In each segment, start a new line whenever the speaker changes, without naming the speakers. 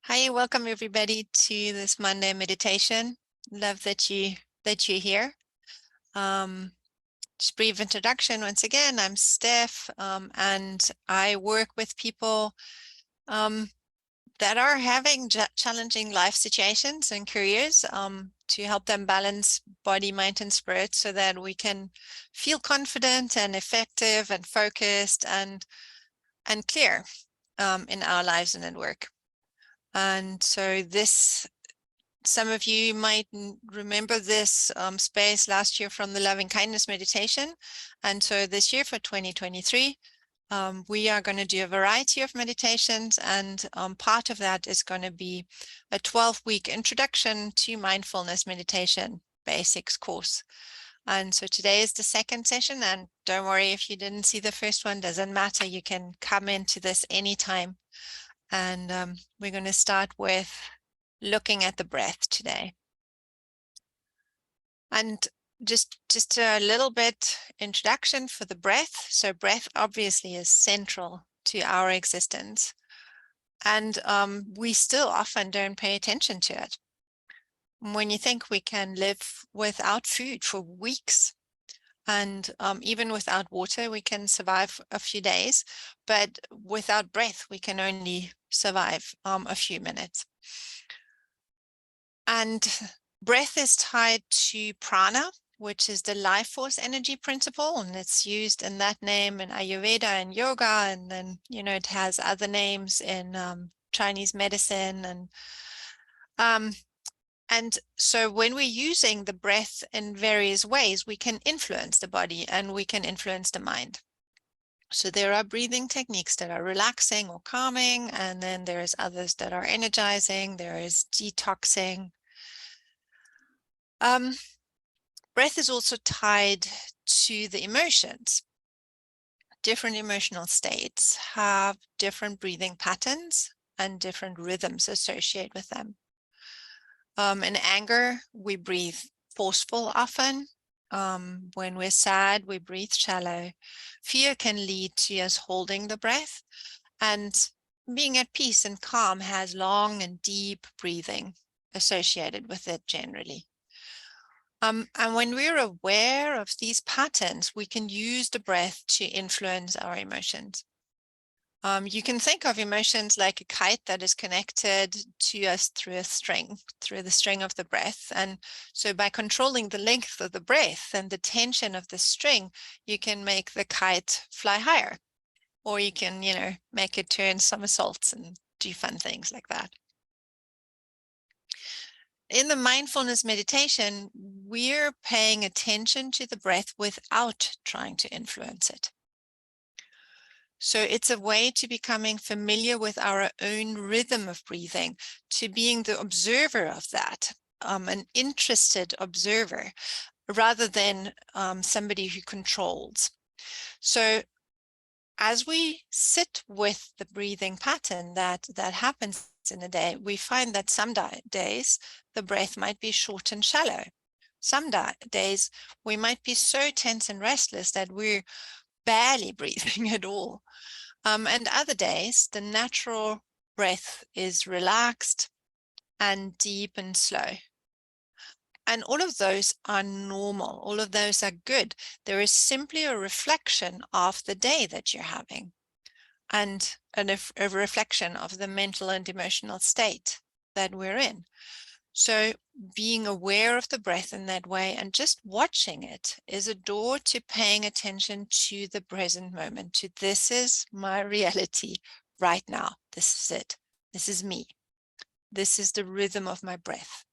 Hi, welcome everybody to this Monday meditation. Love that you're here. Just brief introduction. Once again, I'm Steph, and I work with people that are having challenging life situations and careers to help them balance body, mind, and spirit so that we can feel confident and effective and focused and clear in our lives and at work. And so some of you might remember this space last year from the loving kindness meditation. And so this year for 2023, we are going to do a variety of meditations. And part of that is going to be a 12-week introduction to mindfulness meditation basics course. And so today is the second session. And don't worry if you didn't see the first one, doesn't matter. You can come into this anytime. And we're going to start with looking at the breath today. And just a little bit introduction for the breath. So breath obviously is central to our existence. And we still often don't pay attention to it. When you think we can live without food for weeks, and even without water, we can survive a few days, but without breath, we can only survive a few minutes. And breath is tied to prana, which is the life force energy principle, and it's used in that name in Ayurveda and yoga, and then it has other names in Chinese medicine, and so when we're using the breath in various ways, we can influence the body and we can influence the mind. So there are breathing techniques that are relaxing or calming, and then there's others that are energizing, there is detoxing. Breath is also tied to the emotions. Different emotional states have different breathing patterns and different rhythms associated with them. In anger, we breathe forceful often. When we're sad, we breathe shallow. Fear can lead to us holding the breath, and being at peace and calm has long and deep breathing associated with it generally. And when we're aware of these patterns, we can use the breath to influence our emotions. You can think of emotions like a kite that is connected to us through the string of the breath. And so by controlling the length of the breath and the tension of the string, you can make the kite fly higher, or you can, make it turn somersaults and do fun things like that. In the mindfulness meditation, we're paying attention to the breath without trying to influence it. So it's a way to becoming familiar with our own rhythm of breathing, to being the observer of that, an interested observer, rather than somebody who controls. So as we sit with the breathing pattern that happens in a day, we find that some days the breath might be short and shallow. Some days we might be so tense and restless that we're barely breathing at all. And other days, the natural breath is relaxed and deep and slow. And all of those are normal. All of those are good. There is simply a reflection of the day that you're having, and a reflection of the mental and emotional state that we're in. So being aware of the breath in that way and just watching it is a door to paying attention to the present moment, to this is my reality right now. This is it. This is me. This is the rhythm of my breath.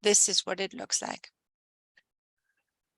This is what it looks like.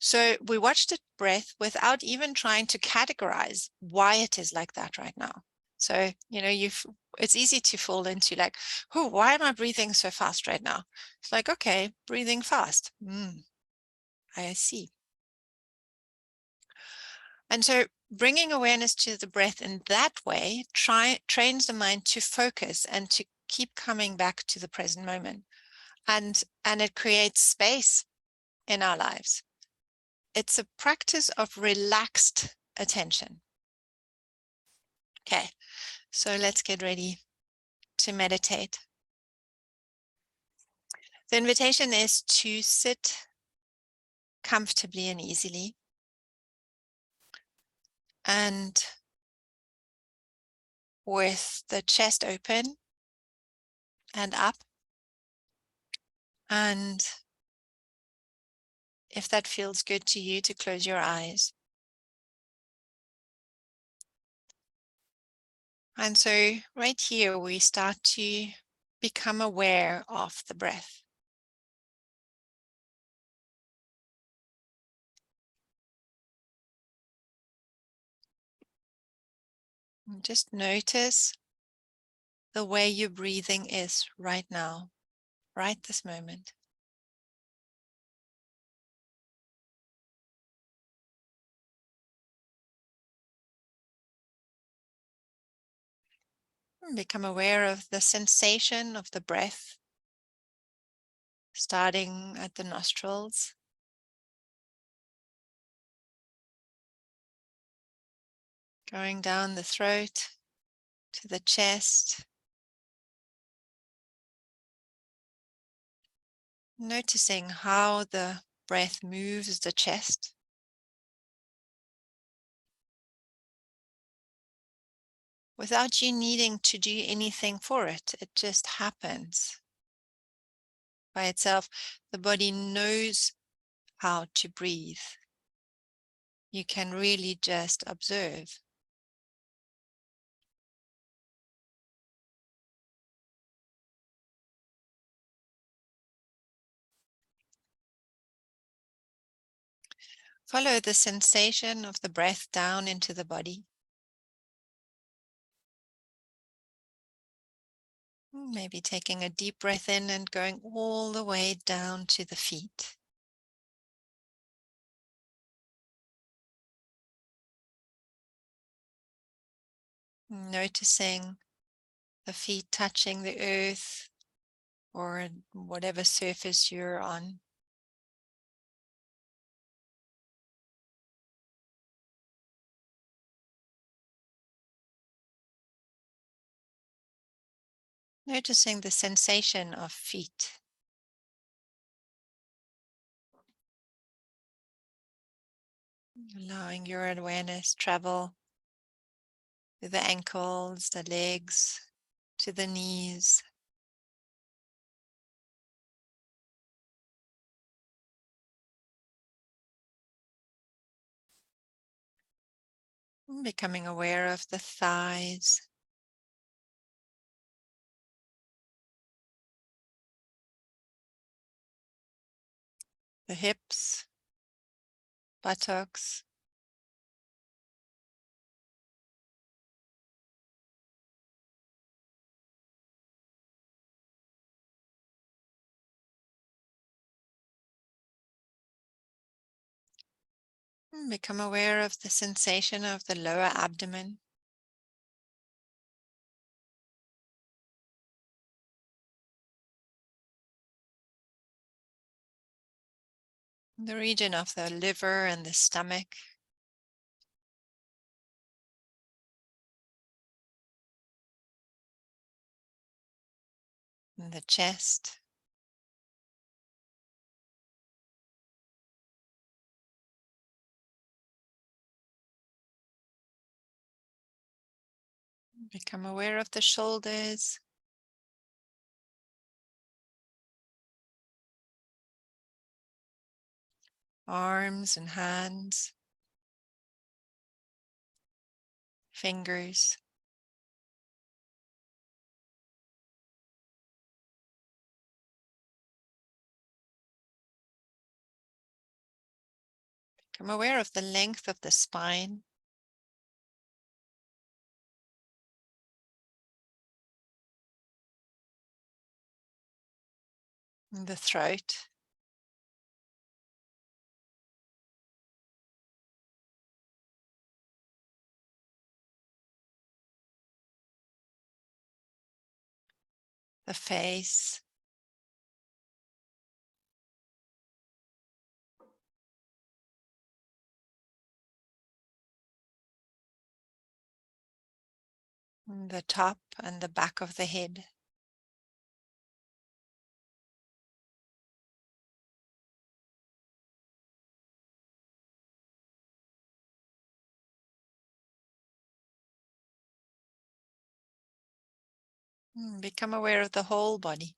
So we watch the breath without even trying to categorize why it is like that right now. So, it's easy to fall into like, oh, why am I breathing so fast right now? It's like, okay, breathing fast. I see. And so bringing awareness to the breath in that way trains the mind to focus and to keep coming back to the present moment. And it creates space in our lives. It's a practice of relaxed attention. Okay, so let's get ready to meditate. The invitation is to sit comfortably and easily, and with the chest open and up. And if that feels good to you, to close your eyes. And so right here, we start to become aware of the breath. And just notice the way your breathing is right now, right this moment. And become aware of the sensation of the breath, starting at the nostrils, going down the throat to the chest, noticing how the breath moves the chest, without you needing to do anything for it. It just happens by itself. The body knows how to breathe. You can really just observe. Follow the sensation of the breath down into the body. Maybe taking a deep breath in and going all the way down to the feet. Noticing the feet touching the earth or whatever surface you're on. Noticing the sensation of feet. Allowing your awareness travel to the ankles, the legs, to the knees. Becoming aware of the thighs. The hips, buttocks. Become aware of the sensation of the lower abdomen. The region of the liver and the stomach. And the chest. Become aware of the shoulders. Arms and hands. Fingers. Become aware of the length of the spine. And the throat. The face. And the top and the back of the head. Become aware of the whole body.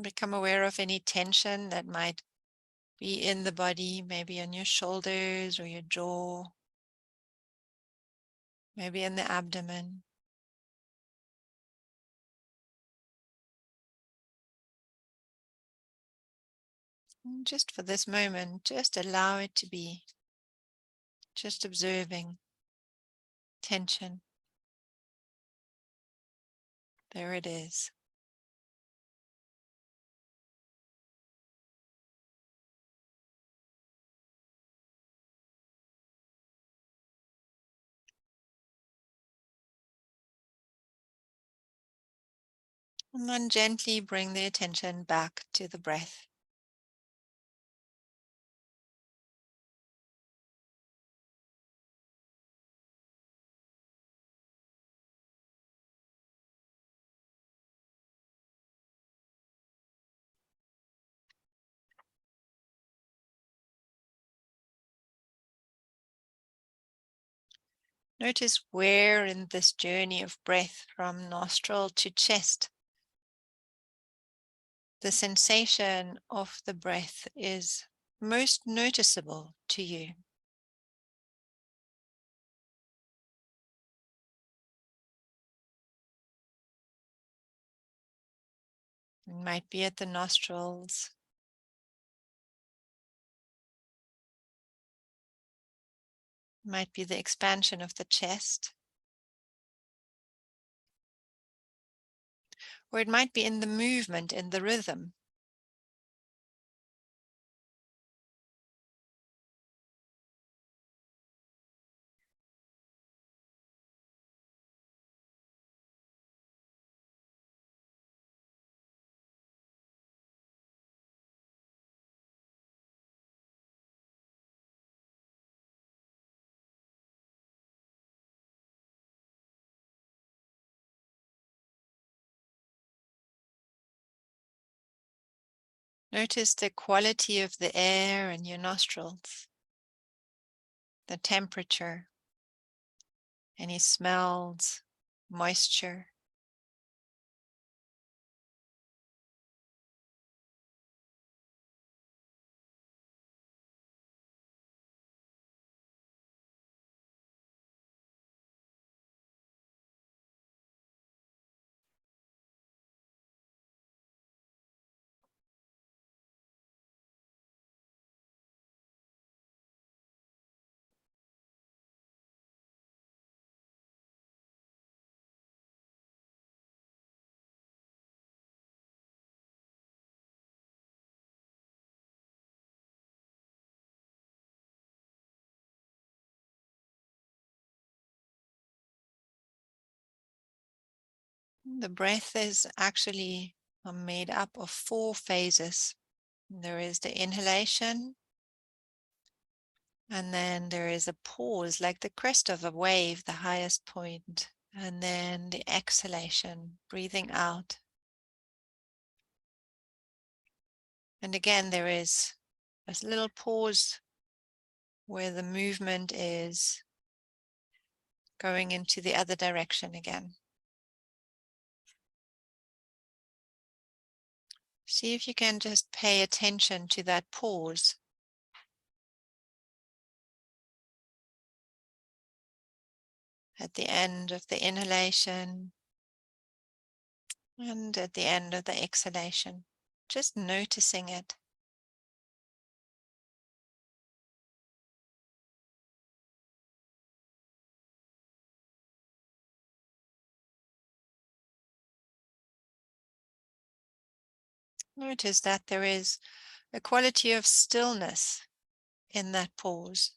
Become aware of any tension that might be in the body, maybe on your shoulders or your jaw, maybe in the abdomen. Just for this moment, just allow it to be, just observing tension. There it is. And then gently bring the attention back to the breath. Notice where in this journey of breath from nostril to chest, the sensation of the breath is most noticeable to you. It might be at the nostrils, might be the expansion of the chest, or it might be in the movement, in the rhythm. Notice the quality of the air in your nostrils, the temperature, any smells, moisture. The breath is actually made up of 4 phases. There is the inhalation, and then there is a pause, like the crest of a wave, the highest point, and then the exhalation, breathing out. And again, there is a little pause where the movement is going into the other direction again. See if you can just pay attention to that pause. At the end of the inhalation and at the end of the exhalation, just noticing it. Notice that there is a quality of stillness in that pause.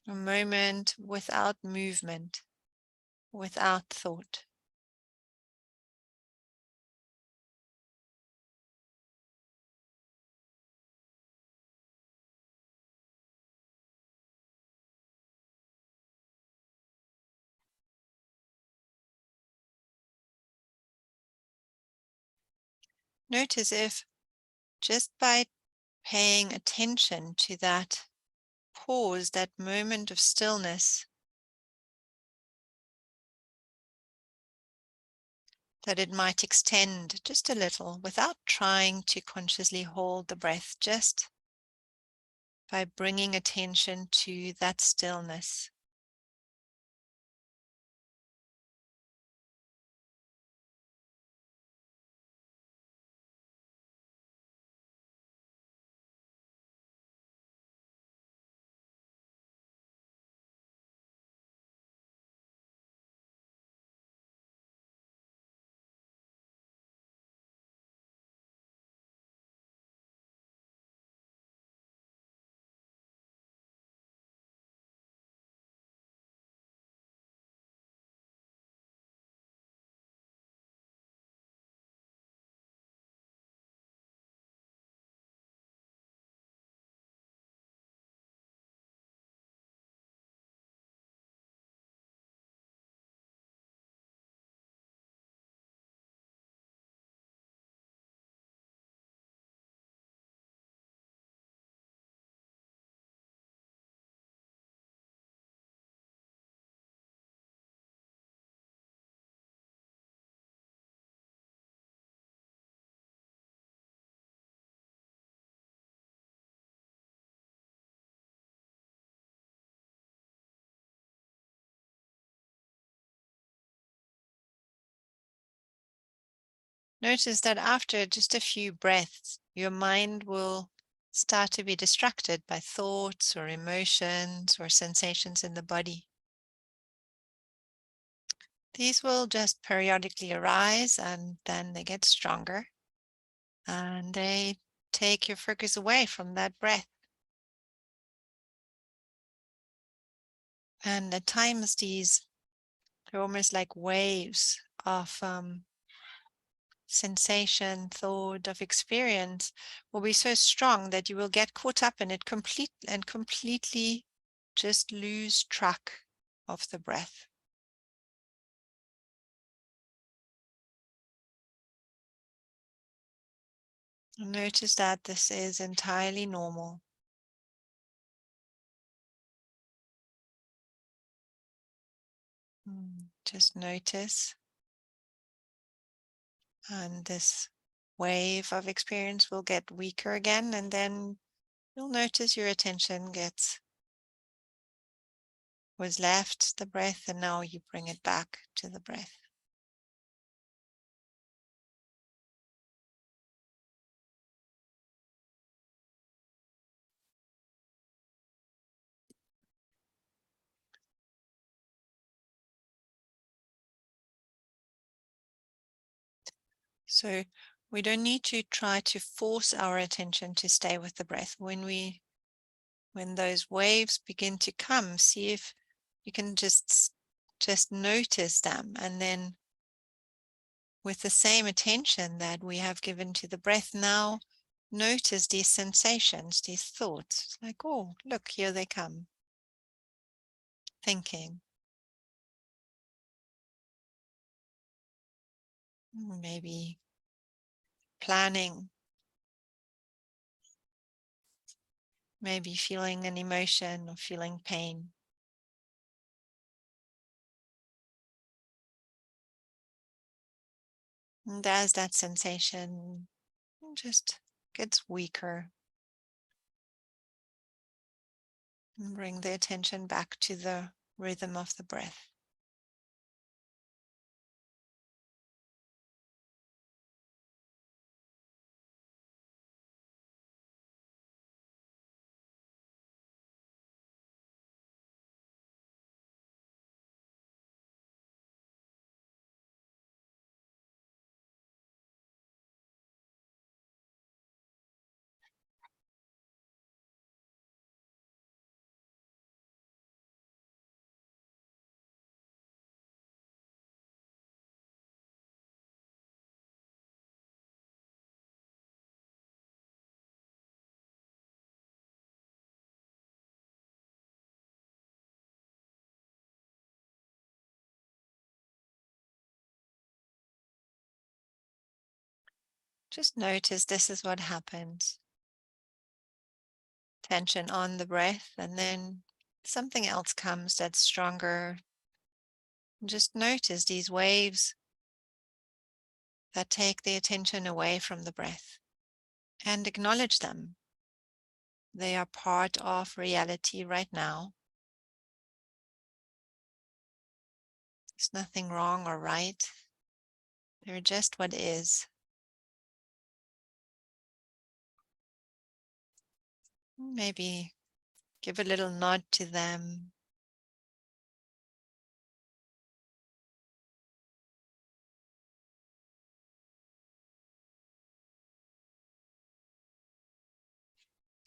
A moment without movement, without thought. Notice if just by paying attention to that pause, that moment of stillness, that it might extend just a little without trying to consciously hold the breath, just by bringing attention to that stillness. Notice that after just a few breaths, your mind will start to be distracted by thoughts or emotions or sensations in the body. These will just periodically arise and then they get stronger and they take your focus away from that breath. And at times they're almost like waves of sensation, thought, of experience will be so strong that you will get caught up in it completely just lose track of the breath. Notice that this is entirely normal. Just notice, and this wave of experience will get weaker again, and then you'll notice your attention was left the breath, and now you bring it back to the breath. So we don't need to try to force our attention to stay with the breath. When those waves begin to come, see if you can just notice them, and then with the same attention that we have given to the breath, now notice these sensations, these thoughts, like, oh, look, here they come. Thinking, maybe planning, maybe feeling an emotion or feeling pain. And as that sensation just gets weaker, bring the attention back to the rhythm of the breath. Just notice this is what happens. Tension on the breath, and then something else comes that's stronger. Just notice these waves that take the attention away from the breath and acknowledge them. They are part of reality right now. There's nothing wrong or right. They're just what is. Maybe give a little nod to them.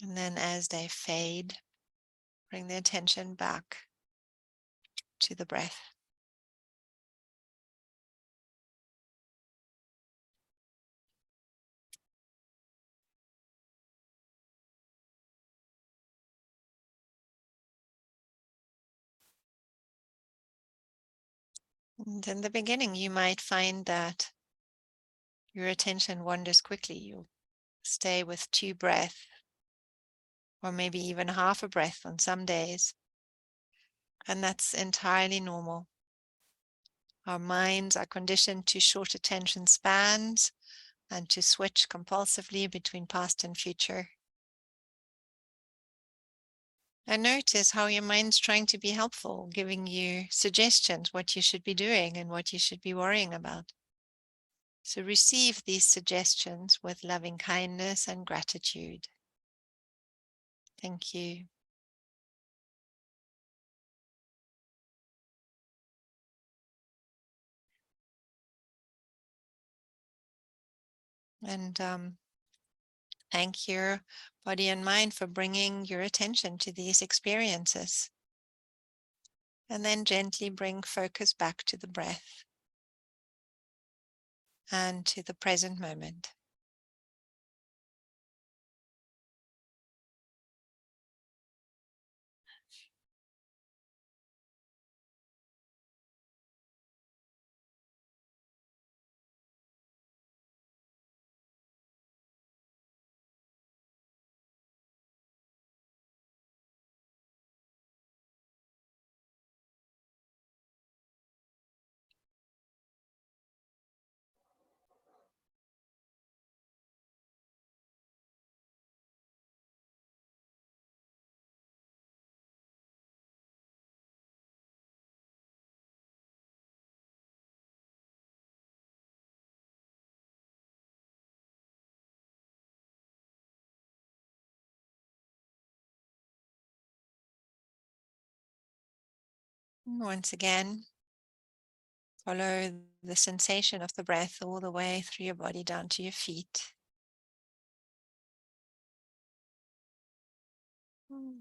And then as they fade, bring the attention back to the breath. And in the beginning, you might find that your attention wanders quickly. You stay with 2 breaths, or maybe even half a breath on some days. And that's entirely normal. Our minds are conditioned to short attention spans and to switch compulsively between past and future. And notice how your mind's trying to be helpful, giving you suggestions, what you should be doing and what you should be worrying about. So receive these suggestions with loving kindness and gratitude. Thank you. And thank your body and mind for bringing your attention to these experiences. And then gently bring focus back to the breath and to the present moment. Once again, follow the sensation of the breath all the way through your body down to your feet.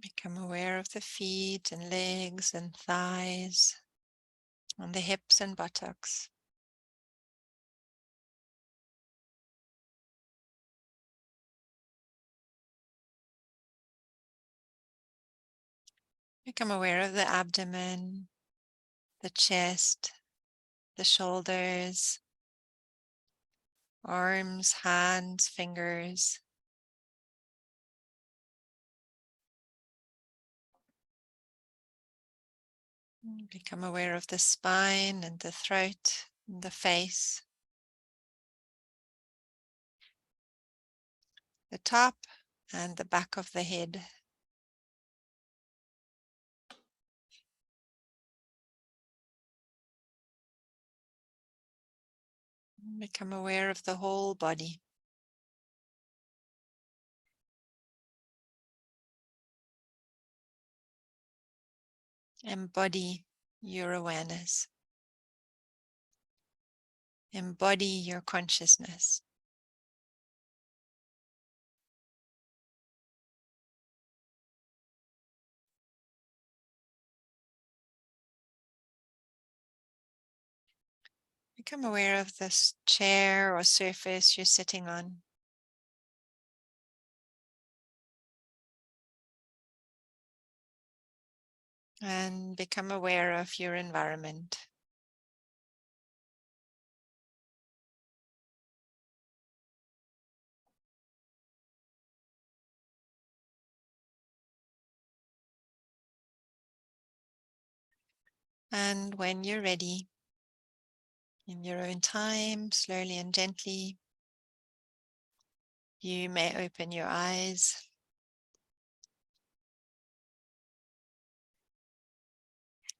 Become aware of the feet and legs and thighs, and the hips and buttocks. Become aware of the abdomen, the chest, the shoulders, arms, hands, fingers. Become aware of the spine and the throat and the face, the top and the back of the head. Become aware of the whole body. Embody your awareness. Embody your consciousness. Become aware of this chair or surface you're sitting on. And become aware of your environment. And when you're ready, in your own time, slowly and gently, you may open your eyes.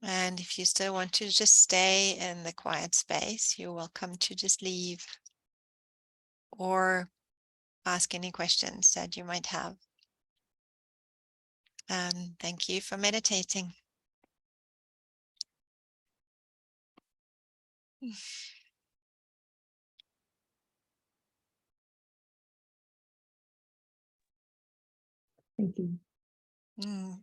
And if you still want to just stay in the quiet space, you're welcome to just leave or ask any questions that you might have. And thank you for meditating.
Thank you.
Mm.